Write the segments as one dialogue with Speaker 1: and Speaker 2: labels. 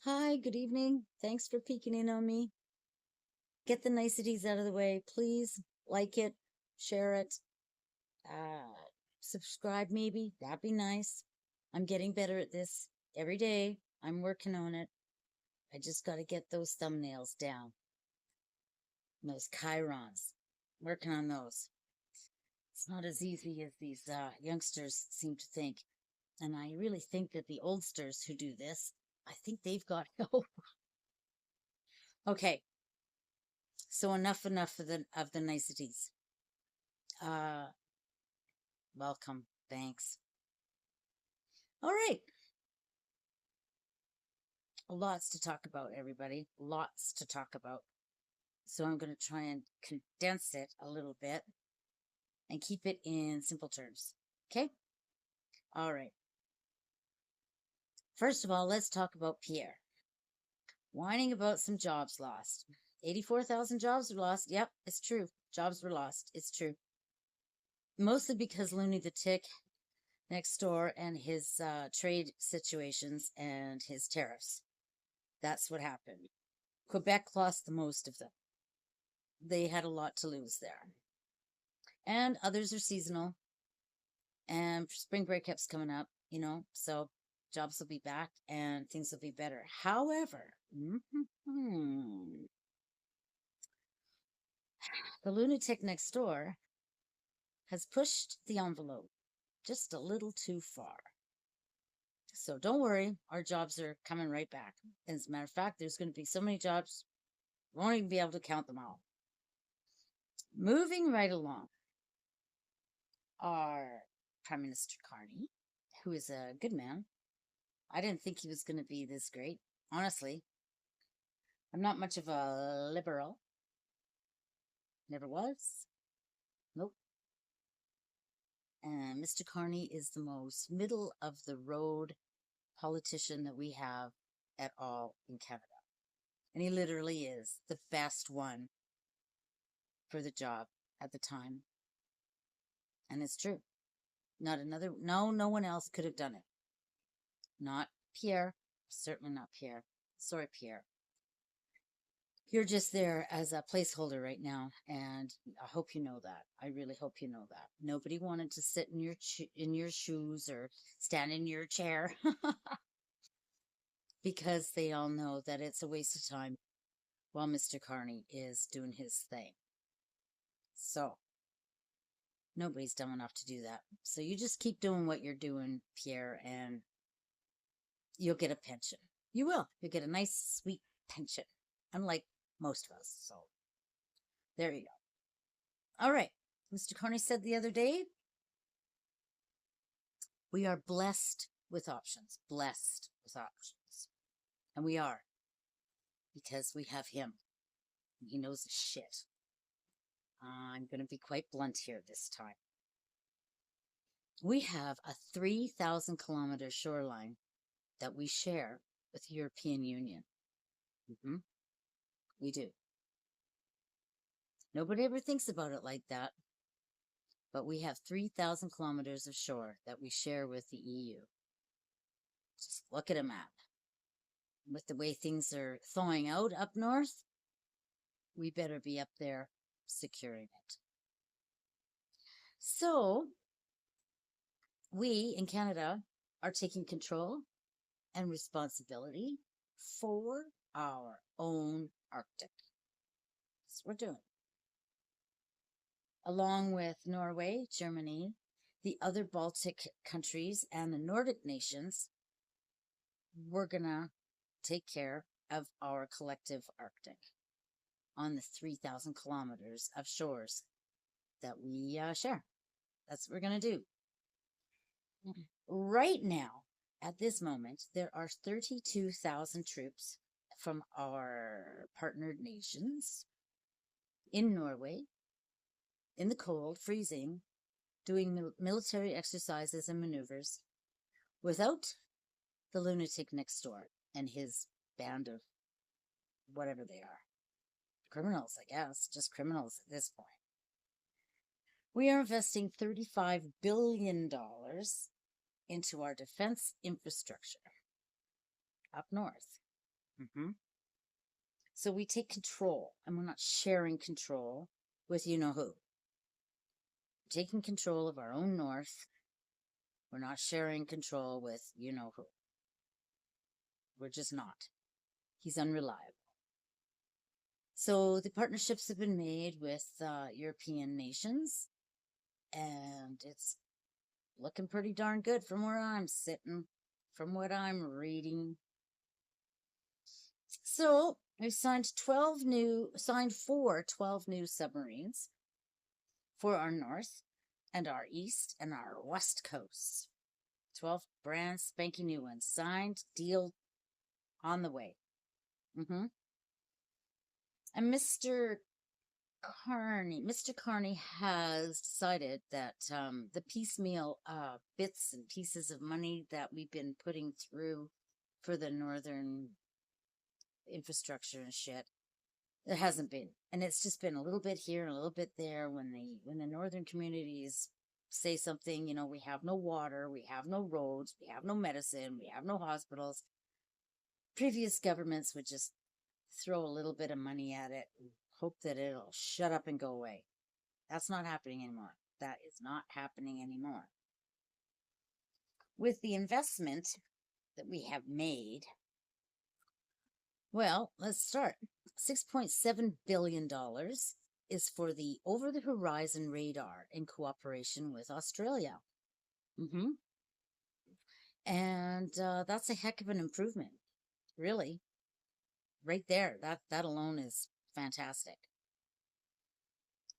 Speaker 1: Hi, good evening. Thanks for peeking in on me. Get the niceties out of the way, please. Like it, share it, uh, subscribe maybe. That'd be nice. I'm getting better at this every day. I'm working on it. I just got to get those thumbnails down, and those chirons. Working on those. It's not as easy as these youngsters seem to think. And I really think that the oldsters who do this, I think they've got help. Okay, so enough of the niceties. Uh, Welcome. Thanks. All right. Lots to talk about, everybody. Lots to talk about. So I'm going to try and condense it a little bit and keep it in simple terms. Okay? All right. First of all, let's talk about Pierre. Whining about some jobs lost. 84,000 jobs were lost. Yep, it's true. Jobs were lost. It's true. Mostly because Looney the Tick next door and his trade situations and his tariffs. That's what happened. Quebec lost the most of them. They had a lot to lose there. And others are seasonal. And spring breakup's coming up, so jobs will be back and things will be better. However, the lunatic next door has pushed the envelope just a little too far. So don't worry, our jobs are coming right back. As a matter of fact, there's going to be so many jobs, we won't even be able to count them all. Moving right along, our Prime Minister Carney, who is a good man. I didn't think he was going to be this great. Honestly, I'm not much of a liberal. Never was. Nope. And Mr. Carney is the most middle of the road politician that we have at all in Canada. And he literally is the best one for the job at the time. And it's true. No one else could have done it. Not Pierre. Certainly not Pierre. Sorry, Pierre. You're just there as a placeholder right now, and I hope you know that. I really hope you know that. Nobody wanted to sit in your shoes or stand in your chair because they all know that it's a waste of time while Mr. Carney is doing his thing. So nobody's dumb enough to do that. So you just keep doing what you're doing, Pierre, and you'll get a pension. You will. You'll get a nice, sweet pension, unlike most of us. So there you go. All right. Mr. Carney said the other day, we are blessed with options. Blessed with options. And we are. Because we have him. He knows his shit. I'm going to be quite blunt here this time. We have a 3,000 kilometer shoreline that we share with the European Union. We do. Nobody ever thinks about it like that. But we have 3,000 kilometers of shore that we share with the EU. Just look at a map. With the way things are thawing out up north, we better be up there securing it. So, we in Canada are taking control and responsibility for our own Arctic. That's what we're doing. Along with Norway, Germany, the other Baltic countries, and the Nordic nations, we're going to take care of our collective Arctic on the 3,000 kilometers of shores that we share. That's what we're going to do. Right now, at this moment, there are 32,000 troops from our partnered nations in Norway, in the cold, freezing, doing military exercises and maneuvers without the lunatic next door and his band of whatever they are. Criminals, I guess, just criminals at this point. We are investing $35 billion into our defense infrastructure up north. Hmm. So we take control, and we're not sharing control with you know who. Taking control of our own north. We're not sharing control with you know who. We're just not. He's unreliable. So the partnerships have been made with European nations, and it's looking pretty darn good from where I'm sitting, from what I'm reading. So we've signed for 12 new submarines for our north and our east and our west coasts. 12 brand spanking new ones. Signed, deal on the way. And Mr. Carney has decided that the piecemeal bits and pieces of money that we've been putting through for the northern infrastructure and shit, there hasn't been, and it's just been a little bit here and a little bit there. When the northern communities say something, we have no water, we have no roads, we have no medicine, we have no hospitals, previous governments would just throw a little bit of money at it and hope that it'll shut up and go away. That's not happening anymore. That is not happening anymore. With the investment that we have made, well, let's start. $6.7 billion is for the over-the-horizon radar in cooperation with Australia. And that's a heck of an improvement, really. Right there, that alone is fantastic.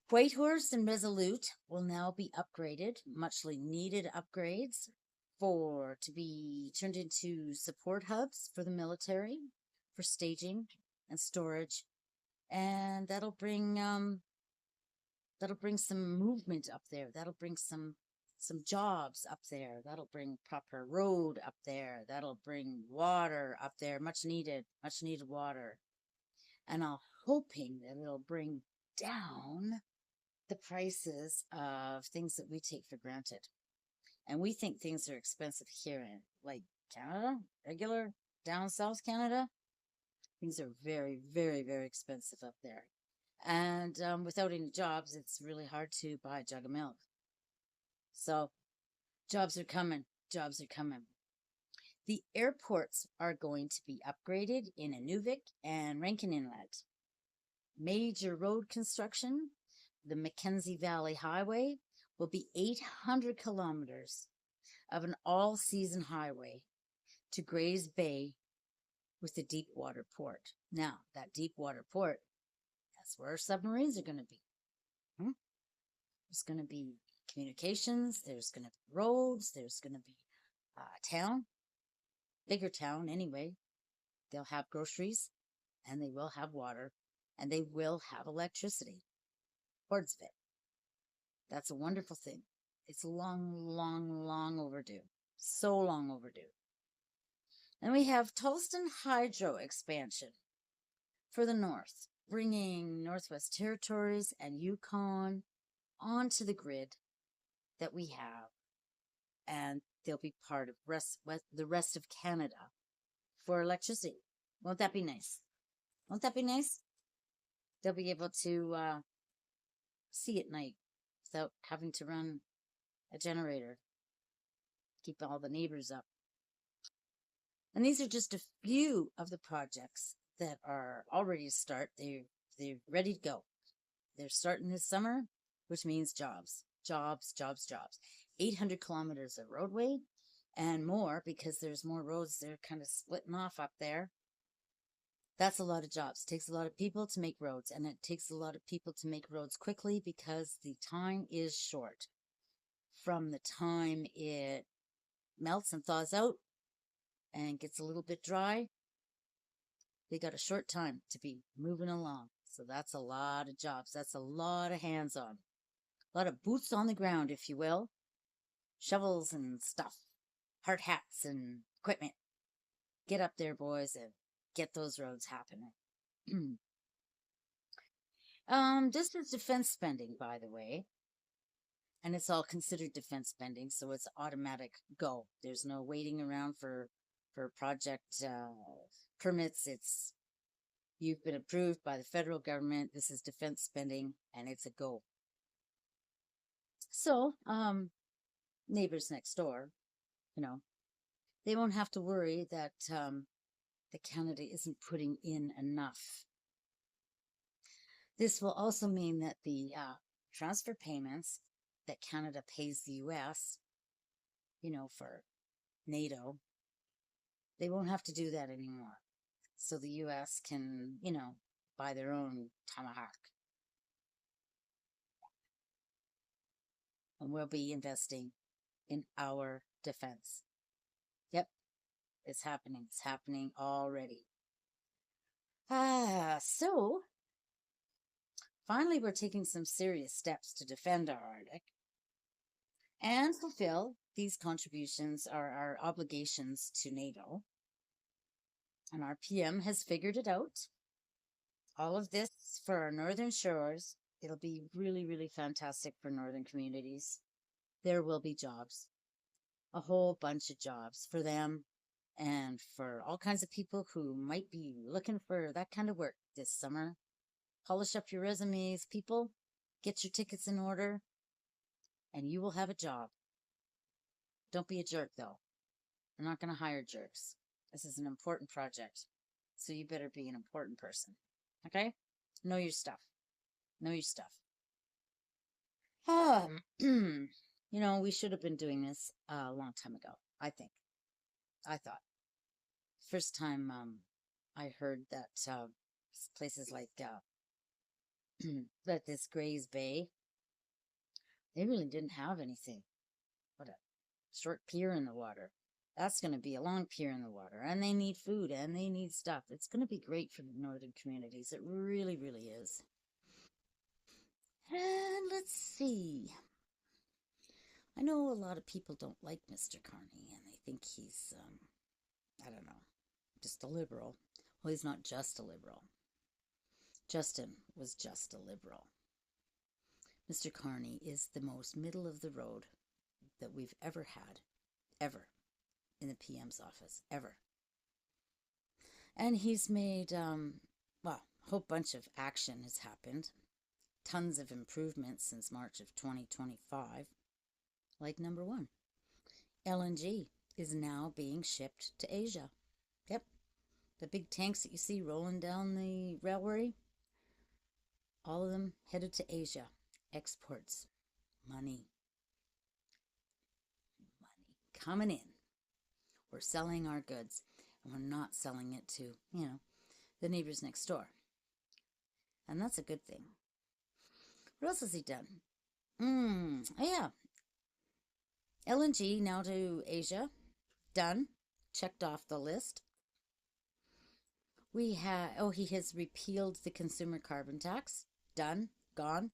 Speaker 1: Whitehorse and Resolute will now be upgraded, muchly needed upgrades, to be turned into support hubs for the military, for staging and storage, and that'll bring some movement up there. That'll bring some jobs up there. That'll bring proper road up there. That'll bring water up there, much needed water. And I'm hoping that it'll bring down the prices of things that we take for granted. And we think things are expensive here in, like, Canada, regular down South Canada. Things are very, very, very expensive up there. And without any jobs, it's really hard to buy a jug of milk. So jobs are coming. Jobs are coming. The airports are going to be upgraded in Inuvik and Rankin Inlet. Major road construction. The Mackenzie Valley Highway will be 800 kilometers of an all-season highway to Grays Bay with the deep water port. Now, that deep water port, that's where our submarines are going to be. There's going to be communications, there's going to be roads, there's going to be a town, bigger town anyway. They'll have groceries, and they will have water, and they will have electricity. Hordes of it. That's a wonderful thing. It's long, long, long overdue. So long overdue. Then we have Tolston Hydro expansion for the north, bringing Northwest Territories and Yukon onto the grid that we have, and they'll be part of the rest of Canada for electricity. Won't that be nice? Won't that be nice? They'll be able to see at night without having to run a generator, keep all the neighbors up. And these are just a few of the projects that are already to start. They're ready to go. They're starting this summer, which means jobs. Jobs, jobs, jobs. 800 kilometers of roadway and more, because there's more roads. They're kind of splitting off up there. That's a lot of jobs. It takes a lot of people to make roads, and it takes a lot of people to make roads quickly because the time is short. From the time it melts and thaws out and gets a little bit dry, they got a short time to be moving along. So that's a lot of jobs. That's a lot of hands-on. A lot of boots on the ground, if you will. Shovels and stuff. Hard hats and equipment. Get up there, boys, and get those roads happening. This is defense spending, by the way. And it's all considered defense spending, so it's automatic go. There's no waiting around for project permits. You've been approved by the federal government. This is defense spending, and it's a go. So, neighbors next door, you know, they won't have to worry that Canada isn't putting in enough. This will also mean that the transfer payments that Canada pays the U.S., for NATO, they won't have to do that anymore. So the U.S. can, buy their own Tomahawk. And we'll be investing in our defense. Yep, it's happening. It's happening already. So finally, we're taking some serious steps to defend our Arctic and fulfill these contributions, our obligations to NATO. And our PM has figured it out. All of this for our northern shores. It'll be really, really fantastic for northern communities. There will be jobs, a whole bunch of jobs for them and for all kinds of people who might be looking for that kind of work this summer. Polish up your resumes, people. Get your tickets in order, and you will have a job. Don't be a jerk, though. I'm not going to hire jerks. This is an important project, so you better be an important person. Okay? Know your stuff. Know your stuff. We should have been doing this a long time ago, I think. I thought. First time I heard that places like that this Grays Bay, they really didn't have anything. What a short pier in the water. That's going to be a long pier in the water. And they need food and they need stuff. It's going to be great for the northern communities. It really, really is. And let's see. I know a lot of people don't like Mr. Carney and they think he's, I don't know, just a liberal. Well, he's not just a liberal. Justin was just a liberal. Mr. Carney is the most middle of the road that we've ever had, ever, in the PM's office, ever. And he's made, a whole bunch of action has happened. Tons of improvements since March of 2025. Like number one, LNG is now being shipped to Asia. Yep, the big tanks that you see rolling down the railway, all of them headed to Asia. Exports, money coming in. We're selling our goods, and we're not selling it to, the neighbors next door. And that's a good thing. What else has he done? Yeah. LNG now to Asia. Done. Checked off the list. He has repealed the consumer carbon tax. Done. Gone.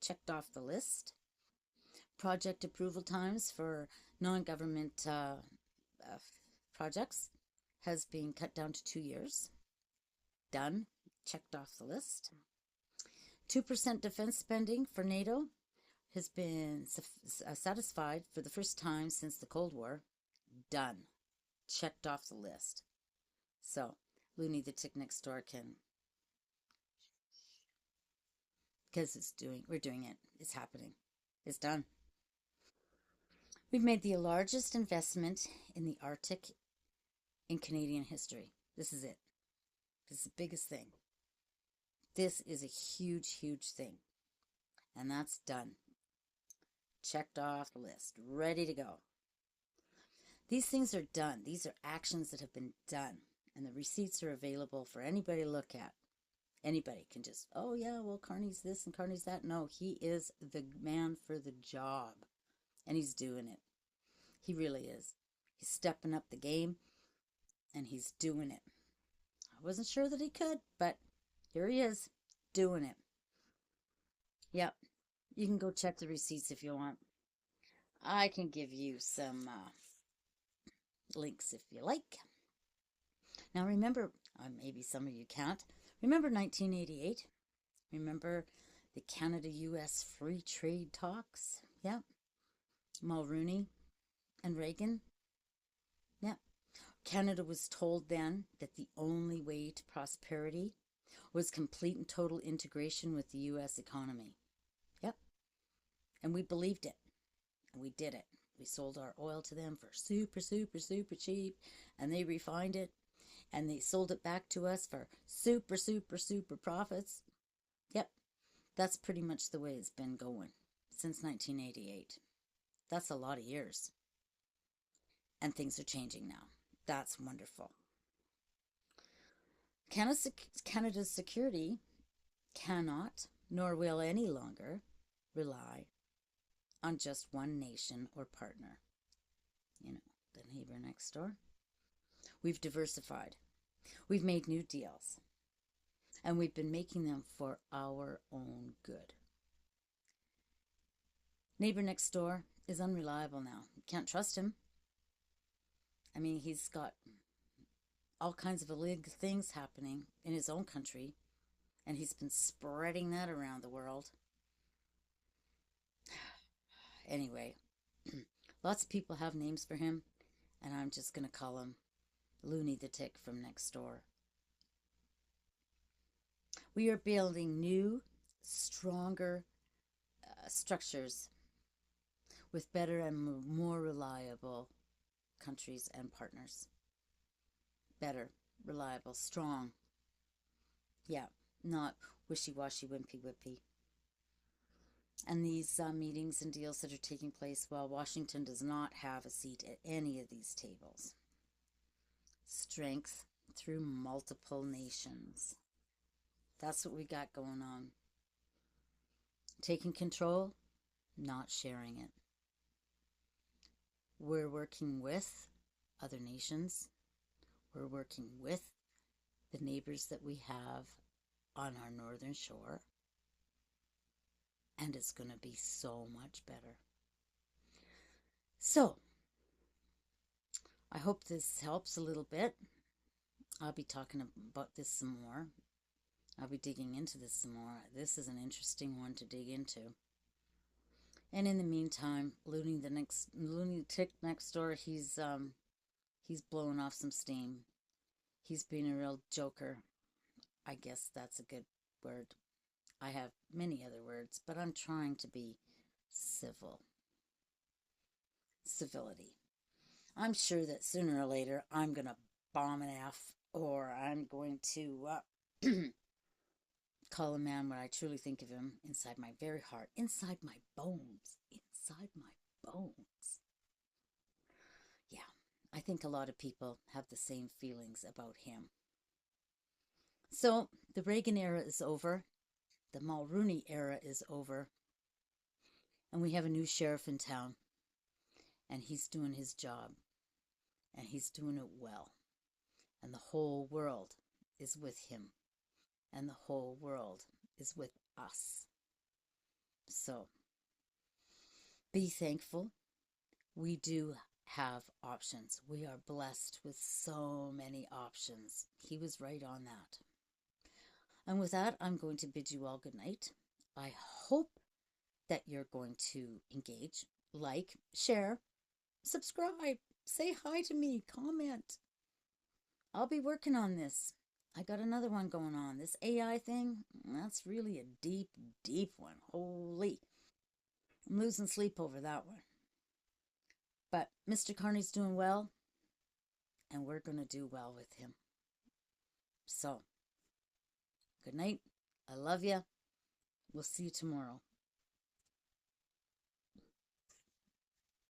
Speaker 1: Checked off the list. Project approval times for non-government projects has been cut down to 2 years. Done. Checked off the list. 2% defense spending for NATO has been satisfied for the first time since the Cold War. Done. Checked off the list. So, Looney the Tick next door can, because we're doing it. It's happening. It's done. We've made the largest investment in the Arctic in Canadian history. This is it. This is the biggest thing. This is a huge, huge thing. And that's done. Checked off the list. Ready to go. These things are done. These are actions that have been done. And the receipts are available for anybody to look at. Anybody can just, oh yeah, well, Carney's this and Carney's that. No, he is the man for the job. And he's doing it. He really is. He's stepping up the game. And he's doing it. I wasn't sure that he could, but here he is, doing it. Yep. You can go check the receipts if you want. I can give you some links if you like. Now remember, maybe some of you can't, remember 1988? Remember the Canada-US free trade talks? Yep. Mulroney and Reagan? Yep. Canada was told then that the only way to prosperity was complete and total integration with the U.S. economy. Yep. And we believed it. And we did it. We sold our oil to them for super, super, super cheap. And they refined it. And they sold it back to us for super, super, super profits. Yep. That's pretty much the way it's been going since 1988. That's a lot of years. And things are changing now. That's wonderful. Canada's security cannot, nor will any longer, rely on just one nation or partner. You know, the neighbor next door. We've diversified. We've made new deals. And we've been making them for our own good. Neighbor next door is unreliable now. You can't trust him. I mean, he's got all kinds of illegal things happening in his own country, and he's been spreading that around the world. Anyway, lots of people have names for him, and I'm just going to call him Looney the Tick from next door. We are building new, stronger structures with better and more reliable countries and partners. Better, reliable, strong. Yeah, not wishy-washy, wimpy-whippy. And these meetings and deals that are taking place, well, Washington does not have a seat at any of these tables. Strength through multiple nations. That's what we got going on. Taking control, not sharing it. We're working with other nations. We're working with the neighbors that we have on our northern shore. And it's going to be so much better. So, I hope this helps a little bit. I'll be talking about this some more. I'll be digging into this some more. This is an interesting one to dig into. And in the meantime, Looney Tick next door, he's blowing off some steam. He's being a real joker. I guess that's a good word. I have many other words, but I'm trying to be civil. Civility. I'm sure that sooner or later I'm going to bomb an F, or I'm going to call a man what I truly think of him inside my very heart, inside my bones, inside my bones. Yeah, I think a lot of people have the same feelings about him. So the Reagan era is over. The Mulrooney era is over. And we have a new sheriff in town. And he's doing his job. And he's doing it well. And the whole world is with him. And the whole world is with us. So, be thankful. We do have options. We are blessed with so many options. He was right on that. And with that, I'm going to bid you all good night. I hope that you're going to engage, like, share, subscribe, say hi to me, comment. I'll be working on this. I got another one going on. This AI thing, that's really a deep, deep one. Holy. I'm losing sleep over that one. But Mr. Carney's doing well, and we're going to do well with him. So, good night. I love you. We'll see you tomorrow.